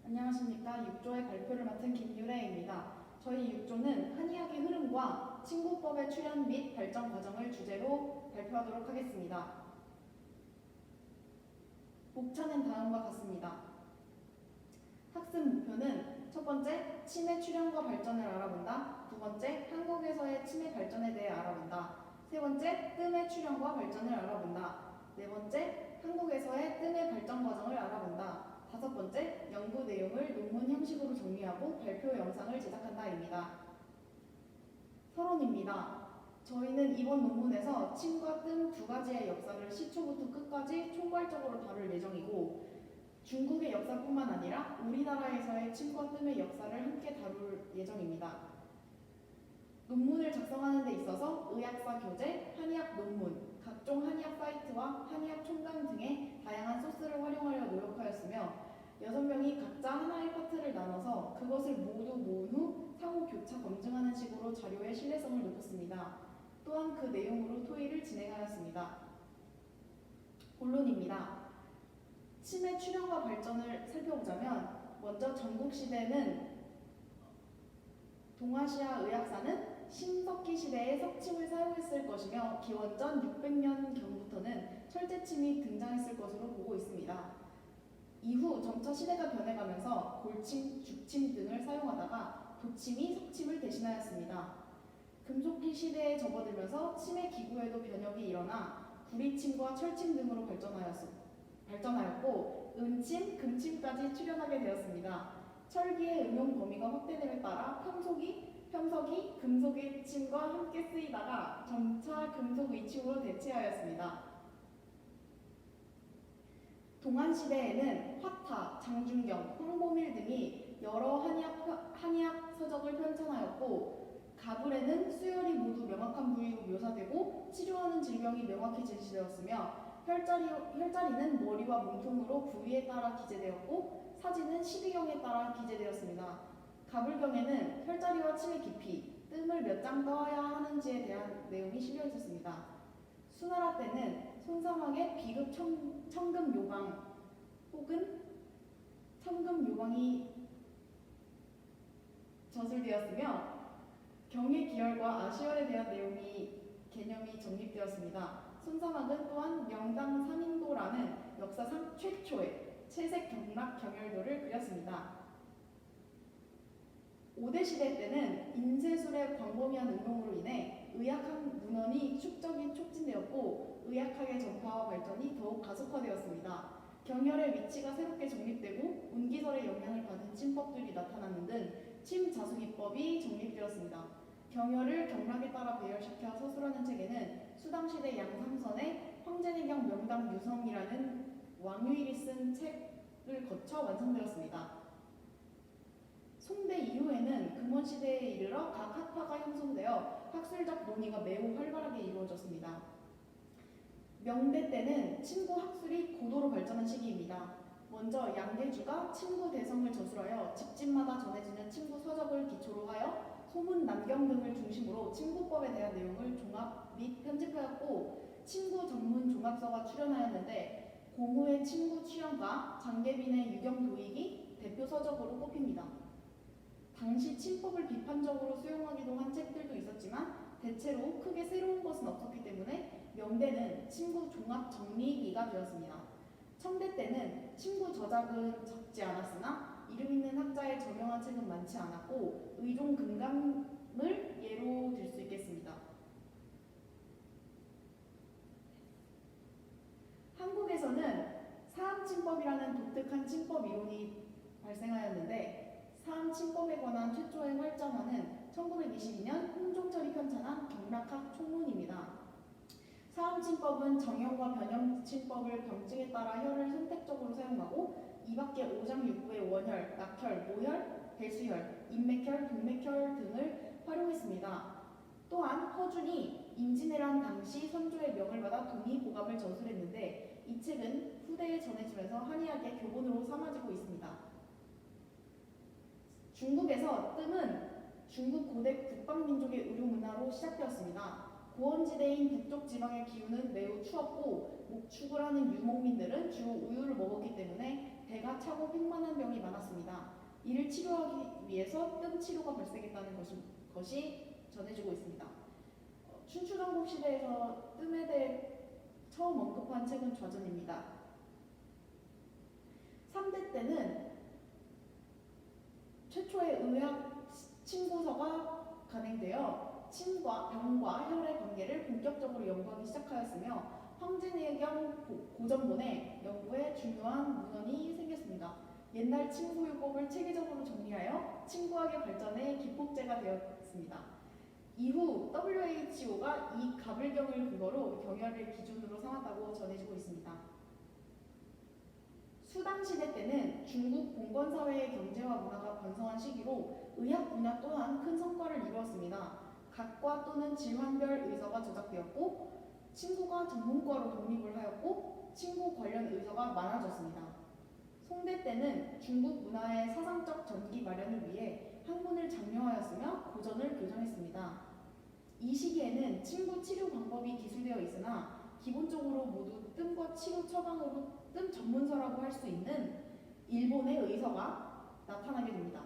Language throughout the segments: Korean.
안녕하십니까. 6조의 발표를 맡은 김유래입니다. 저희 6조는 한의학의 흐름과 친구법의 출현 및 발전 과정을 주제로 발표하도록 하겠습니다. 목차는 다음과 같습니다. 학습 목표는 첫 번째, 침의 출현과 발전을 알아본다. 두 번째, 한국에서의 침의 발전에 대해 알아본다. 세 번째, 뜸의 출현과 발전을 알아본다. 네 번째, 한국에서의 뜸의 발전 과정을 알아본다. 다섯 번째, 연구 내용을 논문 형식으로 정리하고 발표 영상을 제작한다입니다. 서론입니다. 저희는 이번 논문에서 침과 뜸 두 가지의 역사를 시초부터 끝까지 총괄적으로 다룰 예정이고, 중국의 역사뿐만 아니라 우리나라에서의 침과 뜸의 역사를 함께 다룰 예정입니다. 논문을 작성하는 데 있어서 의학사 교재, 한의학 논문, 각종 한의학 사이트와 한의학 총강 등의 다양한 소스를 활용하려 노력하였으며 6명이 각자 하나의 파트를 나눠서 그것을 모두 모은 후 상호 교차 검증하는 식으로 자료의 신뢰성을 높였습니다. 또한 그 내용으로 토의를 진행하였습니다. 본론입니다. 침의 출현과 발전을 살펴보자면 먼저 전국시대는 동아시아 의학사는 신석기 시대에 석침을 사용했을 것이며 기원전 600년경부터는 철제침이 등장했을 것으로 보고 있습니다. 이후 점차 시대가 변해가면서 골침, 죽침 등을 사용하다가 도침이 석침을 대신하였습니다. 금속기 시대에 접어들면서 침의 기구에도 변혁이 일어나 구리침과 철침 등으로 발전하였고 은침, 금침까지 출현하게 되었습니다. 철기의 응용 범위가 확대됨에 따라 편석이 금속의 침과 함께 쓰이다가 점차 금속 위침으로 대체하였습니다. 동안시대에는 화타, 장준경, 황보밀 등이 여러 한의학 서적을 편찬하였고 가불에는 수혈이 모두 명확한 부위로 묘사되고 치료하는 질병이 명확히 제시되었으며 혈자리는 머리와 몸통으로 부위에 따라 기재되었고 사진은 12경에 따라 기재되었습니다. 가불경에는 혈자리와 침의 깊이, 뜸을 몇 장 떠야 하는지에 대한 내용이 실려 있었습니다. 수나라 때는 손사망에 비급 청금 요강 혹은 청금 요강이 저술되었으며 경의 기혈과 아시혈에 대한 개념이 정립되었습니다. 손사막은 또한 명당 삼인도라는 역사상 최초의 채색 경락 경혈도를 그렸습니다. 5대 시대 때는 인쇄술의 광범위한 응용으로 인해 의학학 문헌이 축적이 촉진되었고 의학학의 전파와 발전이 더욱 가속화되었습니다. 경혈의 위치가 새롭게 정립되고 운기설의 영향을 받은 침법들이 나타나는 등 침자수기법이 정립되었습니다. 경혈을 경락에 따라 배열시켜 서술하는 책에는 수당시대 양상선의 황제내경 명당 유성이라는 왕유일이 쓴 책을 거쳐 완성되었습니다. 송대 이후에는 금원시대에 이르러 각 학파가 형성되어 학술적 논의가 매우 활발하게 이루어졌습니다. 명대 때는 침구 학술이 고도로 발전한 시기입니다. 먼저 양대주가 침구 대성을 저술하여 집집마다 전해지는 침구 서적을 기초로 하여 소문 남경 등을 중심으로 침구법에 대한 내용을 종합 및 편집하였고 침구 전문 종합서가 출연하였는데 고무의 침구 출연과 장계빈의 유경도익이 대표 서적으로 꼽힙니다. 당시 침법을 비판적으로 수용하기도 한 책들도 있었지만 대체로 크게 새로운 것은 없었기 때문에 명대는 침구 종합 정리기가 되었습니다. 청대 때는 침구 저작은 적지 않았으나 이름 있는 학자의 저명한 책은 많지 않았고 의종 금감을 예로 들 수 있겠습니다. 한국에서는 사암침법이라는 독특한 침법 이론이 발생하였는데 사암침법에 관한 최초의 활자만은 1922년 홍종철이 편찬한 경락학 총론입니다. 사암침법은 정형과 변형침법을 병증에 따라 혈을 선택적으로 사용하고 이 밖에 오장육부의 원혈, 낙혈, 모혈, 배수혈, 인맥혈, 동맥혈 등을 활용했습니다. 또한 허준이 임진왜란 당시 선조의 명을 받아 동의 보감을 저술했는데 이 책은 후대에 전해지면서 한의학의 교본으로 삼아지고 있습니다. 중국에서 뜸은 중국 고대 북방민족의 의료문화로 시작되었습니다. 고원지대인 북쪽 지방의 기후는 매우 추웠고 목축을 하는 유목민들은 주로 우유를 먹었기 때문에 배가 차고 팽만한 병이 많았습니다. 이를 치료하기 위해서 뜸 치료가 발생했다는 것이 전해지고 있습니다. 춘추전국 시대에서 뜸에 대해 처음 언급한 책은 좌전입니다. 3대 때는 최초의 의학 침구서가 간행되어 침과 병과 혈의 관계를 본격적으로 연구하기 시작하였으며 황진의경 고전본의 연구에 중요한 문헌이 생겼습니다. 옛날 침구요법을 체계적으로 정리하여 침구학의 발전에 기폭제가 되었습니다. 이후 WHO가 이 가불경을 근거로 경혈을 기준으로 삼았다고 전해지고 있습니다. 수당시대 때는 중국 봉건사회의 경제와 문화가 번성한 시기로 의학 분야 또한 큰 성과를 이루었습니다. 각과 또는 질환별 의서가 조작되었고 침구가 전문과로 독립을 하였고 침구 관련 의서가 많아졌습니다. 송대 때는 중국 문화의 사상적 전기 마련을 위해 학문을 장려하였으며 고전을 교정했습니다. 이 시기에는 침구 치료 방법이 기술되어 있으나 기본적으로 모두 뜸과 치료 처방으로 뜸 전문서라고 할 수 있는 일본의 의서가 나타나게 됩니다.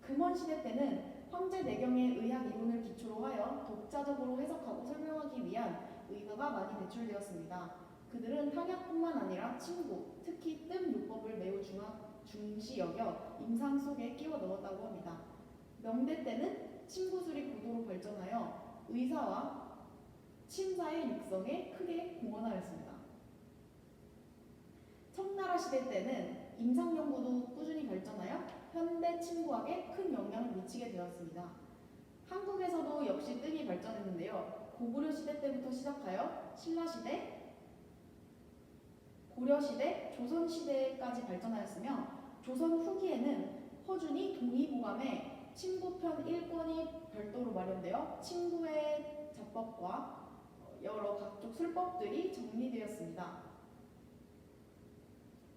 금원시대 때는 황제 내경의 의학 이론을 기초로 하여 독자적으로 해석하고 설명하기 위한 의서가 많이 배출되었습니다. 그들은 향약뿐만 아니라 침구, 특히 뜸 요법을 매우 중시 여겨 임상 속에 끼워 넣었다고 합니다. 명대 때는 침구술이 고도로 발전하여 의사와 침사의 육성에 크게 공헌하였습니다. 청나라 시대 때는 임상 연구도 꾸준히 발전하여 현대 침구학에 큰 영향을 미치게 되었습니다. 한국에서도 역시 뜸이 발전했는데요. 고구려 시대 때부터 시작하여 신라시대, 고려시대, 조선시대까지 발전하였으며 조선 후기에는 허준이 동의보감에 침구편 1권이 별도로 마련되어 침구의 자법과 여러 각종 술법들이 정리되었습니다.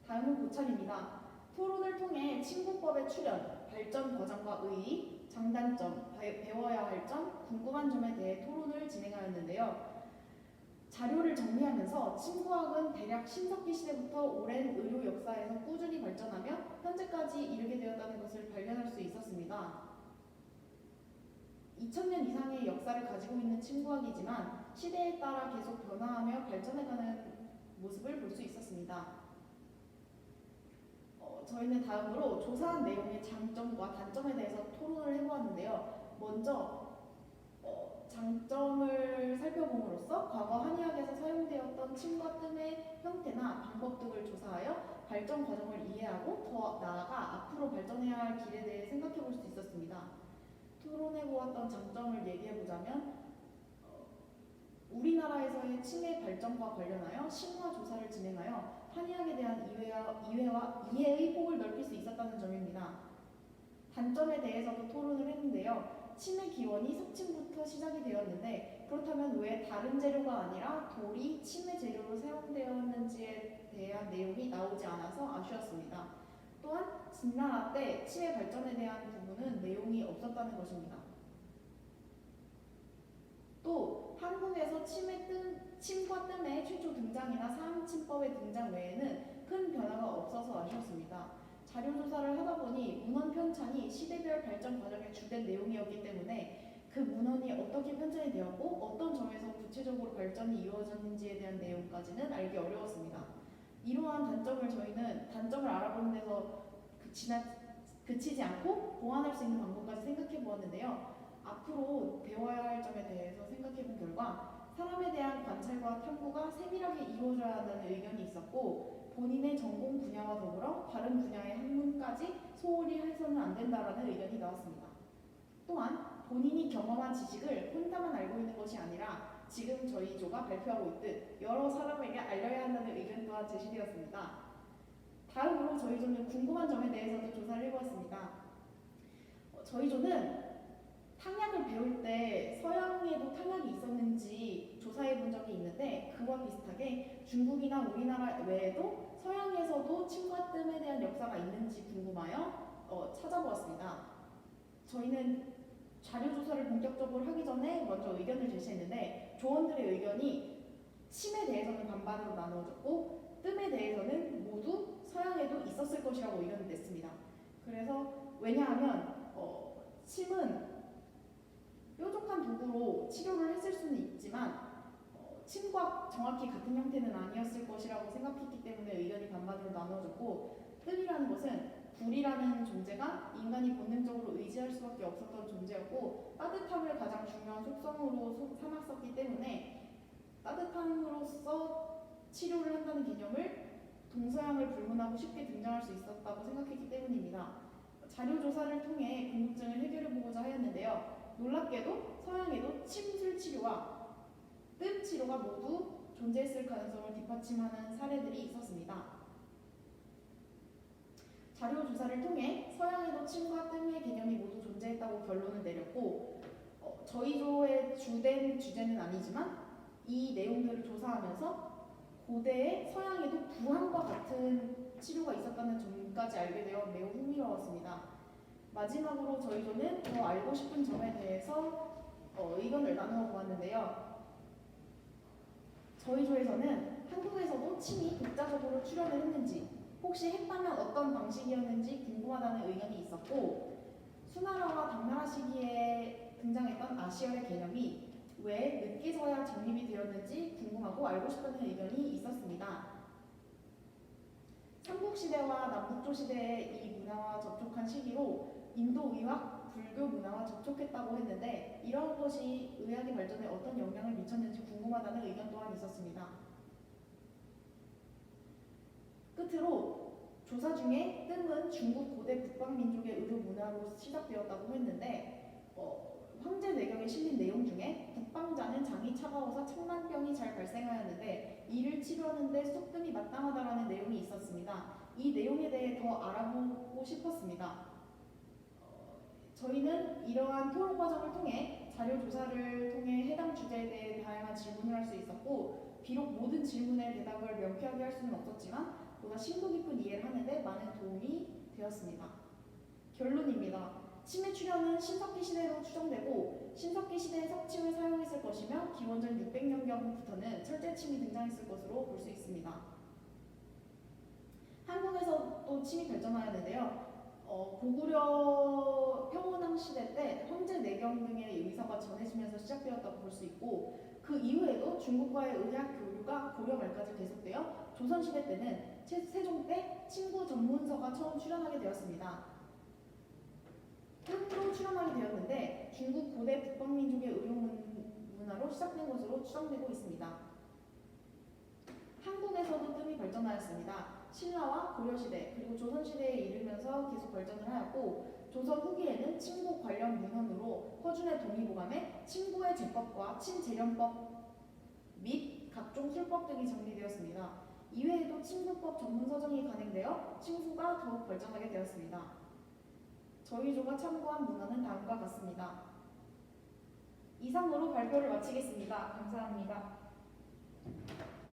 다음은 고찰입니다. 토론을 통해 침구법의 출현, 발전 과정과 의의, 장단점, 배워야 할 점, 궁금한 점에 대해 토론을 진행하였는데요. 자료를 정리하면서 침구학은 대략 신석기 시대부터 오랜 의료 역사에서 꾸준히 발전하며 현재까지 이르게 되었다는 것을 발견할 수 있었습니다. 2000년 이상의 역사를 가지고 있는 침구학이지만 시대에 따라 계속 변화하며 발전해가는 모습을 볼 수 있었습니다. 저희는 다음으로 조사한 내용의 장점과 단점에 대해서 토론을 해보았는데요. 먼저 장점을 살펴봄으로써 과거 한의학에서 사용되었던 침과 뜸의 형태나 방법 등을 조사하여 발전 과정을 이해하고 더 나아가 앞으로 발전해야 할 길에 대해 생각해 볼 수 있었습니다. 토론해보았던 장점을 얘기해보자면 우리나라에서의 침의 발전과 관련하여 신화 조사를 진행하여 한의학에 대한 이해의 폭을 넓힐 수 있었다는 점입니다. 단점에 대해서도 토론을 했는데요. 침의 기원이 석침부터 시작이 되었는데 그렇다면 왜 다른 재료가 아니라 돌이 침의 재료로 사용되었는지에 대한 내용이 나오지 않아서 아쉬웠습니다. 또한 진나라 때 침의 발전에 대한 부분은 내용이 없었다는 것입니다. 또 한국에서 침과 뜸의 최초 등장이나 사암침법의 등장 외에는 큰 변화가 없어서 아쉬웠습니다. 자료조사를 하다 보니 문헌 편찬이 시대별 발전 과정의 주된 내용이었기 때문에 그 문헌이 어떻게 편찬이 되었고 어떤 점에서 구체적으로 발전이 이루어졌는지에 대한 내용까지는 알기 어려웠습니다. 이러한 저희는 단점을 알아보는 데서 그치지 않고 보완할 수 있는 방법까지 생각해 보았는데요. 앞으로 배워야 할 점에 대해서 생각해 본 결과 사람에 대한 관찰과 탐구가 세밀하게 이루어져야 한다는 의견이 있었고 본인의 전공 분야와 더불어 다른 분야의 학문까지 소홀히 해서는 안 된다라는 의견이 나왔습니다. 또한 본인이 경험한 지식을 혼자만 알고 있는 것이 아니라 지금 저희 조가 발표하고 있듯 여러 사람에게 알려야 한다는 의견 또한 제시되었습니다. 다음으로 저희 조는 궁금한 점에 대해서도 조사를 해보았습니다. 저희 조는 탕약을 배울 때 서양에도 탕약이 있었는지 조사해 본 적이 있는데 그와 비슷하게 중국이나 우리나라 외에도 서양에서도 침과 뜸에 대한 역사가 있는지 궁금하여 찾아보았습니다. 저희는 자료 조사를 본격적으로 하기 전에 먼저 의견을 제시했는데 조원들의 의견이 침에 대해서는 반반으로 나누어졌고 뜸에 대해서는 모두 서양에도 있었습니다. 것이라고 의견을 냈습니다. 그래서 왜냐하면 침은 뾰족한 도구로 치료를 했을 수는 있지만 침과 정확히 같은 형태는 아니었을 것이라고 생각했기 때문에 의견이 반반으로 나누어졌고, 뜸이라는 것은 불이라는 존재가 인간이 본능적으로 의지할 수밖에 없었던 존재였고 따뜻함을 가장 중요한 속성으로 삼았었기 때문에 따뜻함으로써 치료를 한다는 개념을 동서양을 불문하고 쉽게 등장할 수 있었다고 생각했기 때문입니다. 자료 조사를 통해 궁금증을 해결해보고자 하였는데요. 놀랍게도 서양에도 침술 치료와 뜸 치료가 모두 존재했을 가능성을 뒷받침하는 사례들이 있었습니다. 자료 조사를 통해 서양에도 침과 뜸의 개념이 모두 존재했다고 결론을 내렸고, 저희 조의 주된 주제는 아니지만 이 내용들을 조사하면서 고대의 서양에도 부항과 같은 치료가 있었다는 점까지 알게 되어 매우 흥미로웠습니다. 마지막으로 저희 조는 더 알고 싶은 점에 대해서 의견을 나누어 보았는데요. 저희 조에서는 한국에서도 침이 독자적으로 출현을 했는지, 혹시 했다면 어떤 방식이었는지 궁금하다는 의견이 있었고, 수나라와 당나라 시기에 등장했던 아시열의 개념이 왜 늦게서야 정립이 되었는지 궁금하고 알고 싶다는 의견이 있었습니다. 삼국시대와 남북조시대의 이 문화와 접촉한 시기로 인도 의학, 불교 문화와 접촉했다고 했는데 이런 것이 의학의 발전에 어떤 영향을 미쳤는지 궁금하다는 의견 또한 있었습니다. 끝으로 조사 중에 뜸은 중국 고대 북방민족의 의료 문화로 시작되었다고 했는데 황제 내경에 실린 내용 중에 북방자는 장이 차가워서 청란병이 잘 발생하였는데 이를 치료하는데 쑥뜸이 마땅하다라는 내용이 있었습니다. 이 내용에 대해 더 알아보고 싶었습니다. 저희는 이러한 토론 과정을 통해 자료 조사를 통해 해당 주제에 대해 다양한 질문을 할 수 있었고, 비록 모든 질문의 대답을 명쾌하게 할 수는 없었지만 보다 심도 깊은 이해를 하는데 많은 도움이 되었습니다. 결론입니다. 침의 출현은 신석기 시대로 추정되고 신석기 시대에 석침을 사용했을 것이며 기원전 600년경부터는 철제침이 등장했을 것으로 볼 수 있습니다. 한국에서도 침이 발전하였는데요. 고구려 평원왕 시대 때 황제 내경 등의 의사가 전해지면서 시작되었다고 볼 수 있고, 그 이후에도 중국과의 의학 교류가 고려 말까지 계속되어 조선시대 때는 세종 때 침구 전문서가 처음 출현하게 되었습니다. 뜸도 출현하게 되었는데 중국 고대 북방민족의 의료 문화로 시작된 것으로 추정되고 있습니다. 한국에서도 뜸이 발전하였습니다. 신라와 고려시대 그리고 조선시대에 이르면서 계속 발전을 하였고, 조선 후기에는 침구 관련 문헌으로 허준의 동의보감에 침구의 제법과 침재련법 및 각종 술법 등이 정리되었습니다. 이외에도 침구법 전문서정이 간행되어 침구가 더욱 발전하게 되었습니다. 저희 조가 참고한 문헌은 다음과 같습니다. 이상으로 발표를 마치겠습니다. 감사합니다.